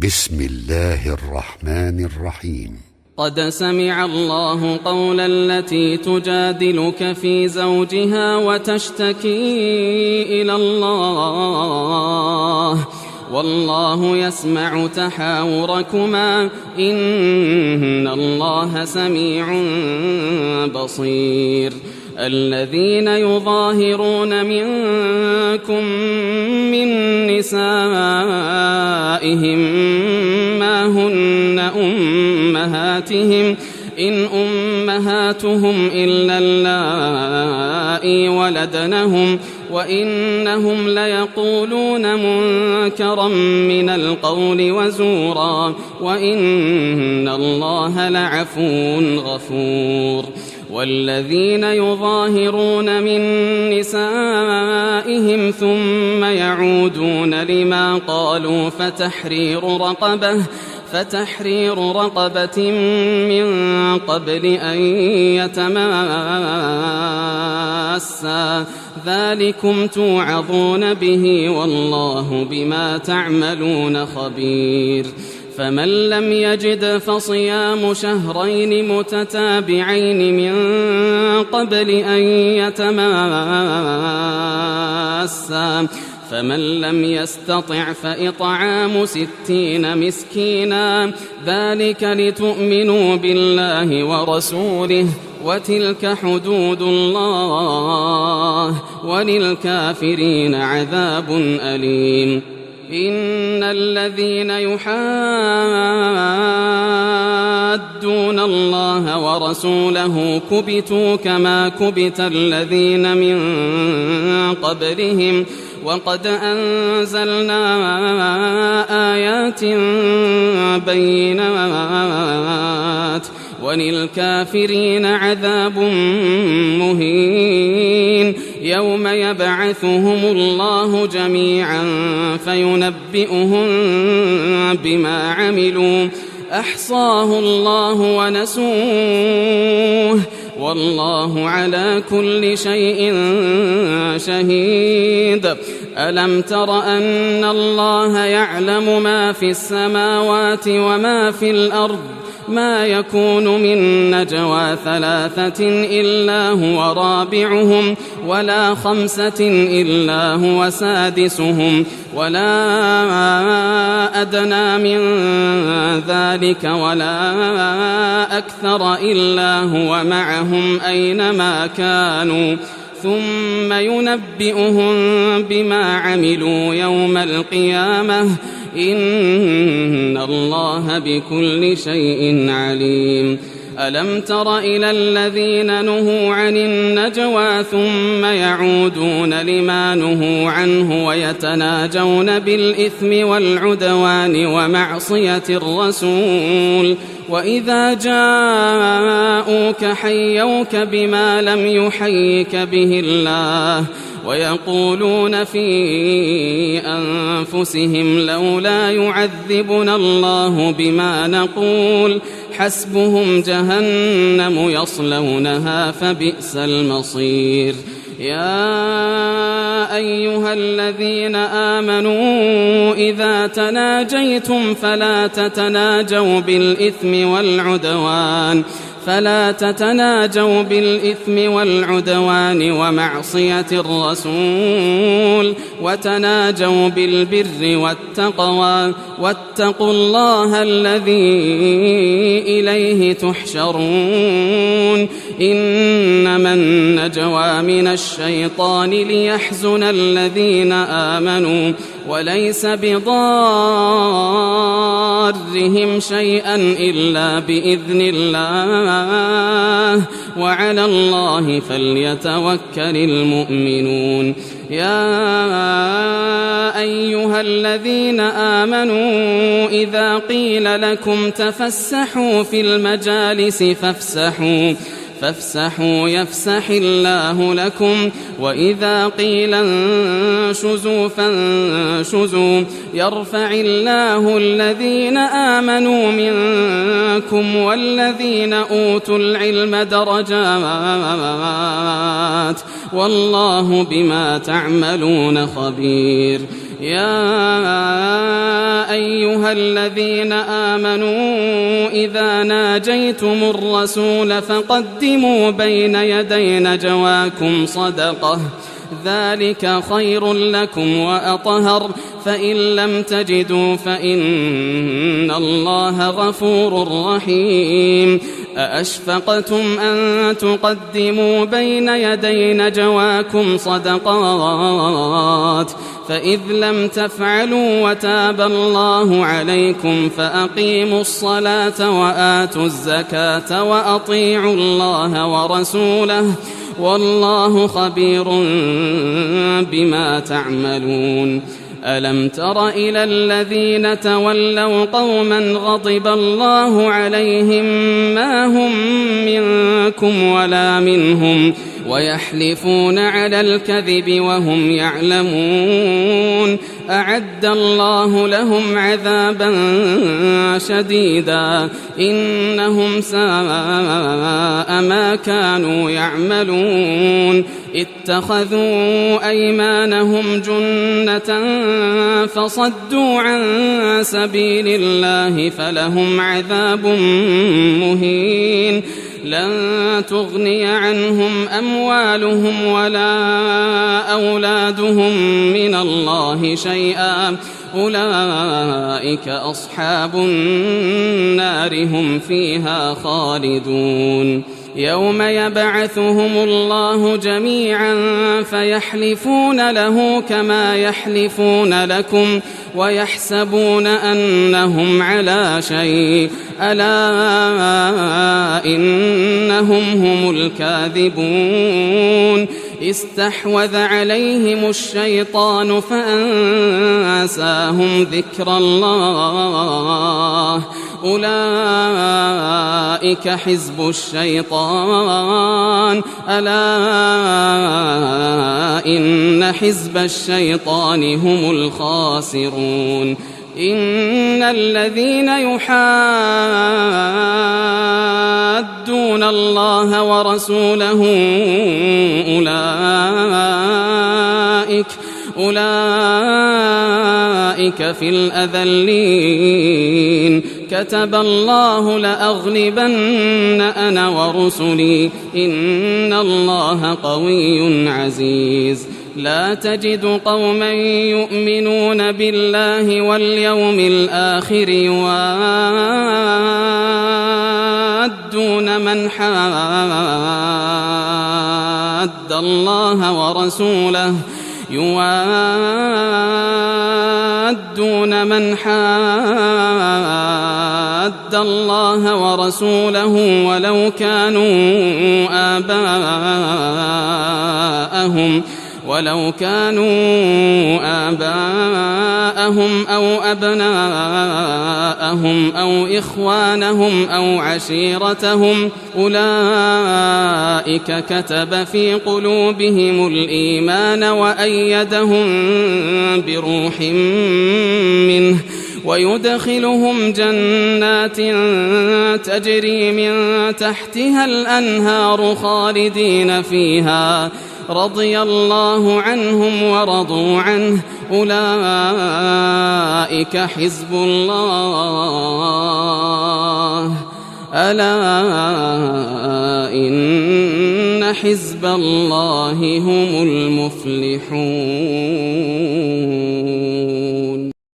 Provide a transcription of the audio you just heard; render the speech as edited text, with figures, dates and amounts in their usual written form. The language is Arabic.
بسم الله الرحمن الرحيم. قد سمع الله قول التي تجادلك في زوجها وتشتكي إلى الله والله يسمع تحاوركما إن الله سميع بصير. الذين يظاهرون منكم من نسائهم ما هن أمهاتهم إن أمهاتهم إلا اللائي ولدنهم وإنهم ليقولون منكرا من القول وزورا وإن الله لعفو غفور. والذين يظاهرون من نسائهم ثم يعودون لما قالوا فتحرير رقبة من قبل أن يتماسا ذلكم توعظون به والله بما تعملون خبير. فمن لم يجد فصيام شهرين متتابعين من قبل أن يتماسا فمن لم يستطع فإطعام 60 مسكينا ذلك لتؤمنوا بالله ورسوله وتلك حدود الله وللكافرين عذاب أليم. إن الذين يحادون الله ورسوله كبتوا كما كبت الذين من قبلهم وقد أنزلنا آيات بينات وللكافرين عذاب مهين. يوم يبعثهم الله جميعا فينبئهم بما عملوا أحصاه الله ونسوه والله على كل شيء شهيد. ألم تر أن الله يعلم ما في السماوات وما في الأرض ما يكون من نجوى 3 إلا هو رابعهم ولا 5 إلا هو سادسهم ولا أدنى من ذلك ولا أكثر إلا هو معهم أينما كانوا ثم ينبئهم بما عملوا يوم القيامة إن الله بكل شيء عليم. ألم تر إلى الذين نهوا عن النجوى ثم يعودون لما نهوا عنه ويتناجون بالإثم والعدوان ومعصية الرسول وإذا جاءوك حيوك بما لم يحيك به الله ويقولون في أنفسهم لولا يعذبنا الله بما نقول حسبهم جهنم يصلونها فبئس المصير. يا أيها الذين آمنوا إذا تناجيتم فلا تتناجوا بالإثم والعدوان ومعصية الرسول وتناجوا بالبر والتقوى واتقوا الله الذي إليه تحشرون. إنما النجوى من الشيطان ليحزن الذين آمنوا وليس بضارهم شيئا إلا بإذن الله وعلى الله فليتوكل المؤمنون. يا أيها الذين آمنوا إذا قيل لكم تفسحوا في المجالس فافسحوا يفسح الله لكم وإذا قيل انشزوا فانشزوا يرفع الله الذين آمنوا منكم والذين أوتوا العلم درجات والله بما تعملون خبير. يا أيها الذين آمنوا إذا ناجيتم الرسول فقدموا بين يدي نجواكم صدقة ذلك خير لكم وأطهر فإن لم تجدوا فإن الله غفور رحيم أأشفقتم أن تقدموا بين يدي نجواكم صدقات فإذ لم تفعلوا وتاب الله عليكم فأقيموا الصلاة وآتوا الزكاة وأطيعوا الله ورسوله والله خبير بما تعملون ألم تر إلى الذين تولوا قوما غضب الله عليهم ما هم منكم ولا منهم ويحلفون على الكذب وهم يعلمون أعد الله لهم عذابا شديدا إنهم ساء ما كانوا يعملون اتخذوا أيمانهم جنة فصدوا عن سبيل الله فلهم عذاب مهين لن تغني عنهم أموالهم ولا أولادهم من الله شيئا أولئك أصحاب النار هم فيها خالدون يوم يبعثهم الله جميعا فيحلفون له كما يحلفون لكم ويحسبون أنهم على شيء ألا إنهم هم الكاذبون استحوذ عليهم الشيطان فأنساهم ذكر الله أولئك حزب الشيطان ألا إن حزب الشيطان هم الخاسرون إن الذين يحادون الله ورسوله أولئك في الأذلين كتب الله لأغلبن أنا ورسلي إن الله قوي عزيز لا تجد قوما يؤمنون بالله واليوم الآخر يوادون من حاد الله ورسوله ولو كانوا آباءهم أو أبناءهم أو إخوانهم أو عشيرتهم أولئك كتب في قلوبهم الإيمان وأيدهم بروح منه ويدخلهم جنات تجري من تحتها الأنهار خالدين فيها رضي الله عنهم ورضوا عنه أولئك حزب الله ألا إن حزب الله هم المفلحون